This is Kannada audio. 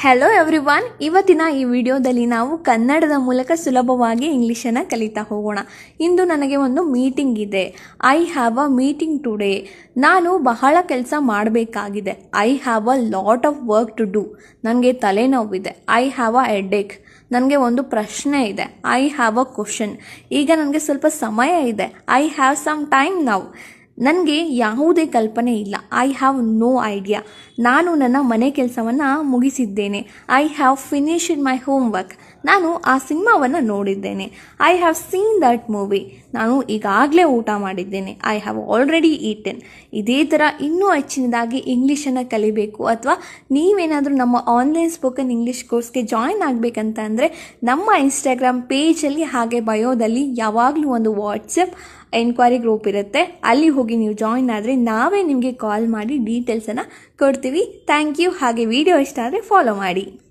ಹಲೋ ಎವ್ರಿವನ್, ಇವತ್ತಿನ ಈ ವಿಡಿಯೋದಲ್ಲಿ ನಾವು ಕನ್ನಡದ ಮೂಲಕ ಸುಲಭವಾಗಿ ಇಂಗ್ಲೀಷನ್ನು ಕಲಿತಾ ಹೋಗೋಣ. ಇಂದು ನನಗೆ ಒಂದು ಮೀಟಿಂಗ್ ಇದೆ. I have a meeting today. ನಾನು ಬಹಳ ಕೆಲಸ ಮಾಡಬೇಕಾಗಿದೆ. I have a lot of work to do. ನನಗೆ ತಲೆನೋವಿದೆ. I have a headache. ನನಗೆ ಒಂದು ಪ್ರಶ್ನೆ ಇದೆ. I have a question. ಈಗ ನನಗೆ ಸ್ವಲ್ಪ ಸಮಯ ಇದೆ. I have some time now. ನನಗೆ ಯಾವುದೇ ಕಲ್ಪನೆ ಇಲ್ಲ. I have no idea. ನಾನು ನನ್ನ ಮನೆ ಕೆಲಸವನ್ನು ಮುಗಿಸಿದ್ದೇನೆ. I have finished my homework. ನಾನು ಆ ಸಿನಿಮಾವನ್ನು ನೋಡಿದ್ದೇನೆ. I have seen that movie. ನಾನು ಈಗಾಗಲೇ ಊಟ ಮಾಡಿದ್ದೇನೆ. I have already eaten. ಇದೇ ಥರ ಇನ್ನೂ ಹೆಚ್ಚಿನದಾಗಿ ಇಂಗ್ಲೀಷನ್ನು ಕಲಿಬೇಕು ಅಥವಾ ನೀವೇನಾದರೂ ನಮ್ಮ ಆನ್ಲೈನ್ ಸ್ಪೋಕನ್ ಇಂಗ್ಲೀಷ್ ಕೋರ್ಸ್ಗೆ ಜಾಯಿನ್ ಆಗಬೇಕಂತ ಅಂದರೆ ನಮ್ಮ ಇನ್ಸ್ಟಾಗ್ರಾಮ್ ಪೇಜಲ್ಲಿ ಹಾಗೆ ಬಯೋದಲ್ಲಿ ಯಾವಾಗಲೂ ಒಂದು ವಾಟ್ಸಪ್ ಎನ್ಕ್ವೈರಿ ಗ್ರೂಪ್ ಇರುತ್ತೆ. ಅಲ್ಲಿ ಹೋಗಿ ನೀವು ಜಾಯಿನ್ ಆದರೆ ನಾವೇ ನಿಮಗೆ ಕಾಲ್ ಮಾಡಿ ಡೀಟೇಲ್ಸನ್ನು ಕೊಡ್ತೀವಿ. Thank you. ಹಾಗೆ ವಿಡಿಯೋ ಇಷ್ಟ ಆದರೆ ಫಾಲೋ ಮಾಡಿ.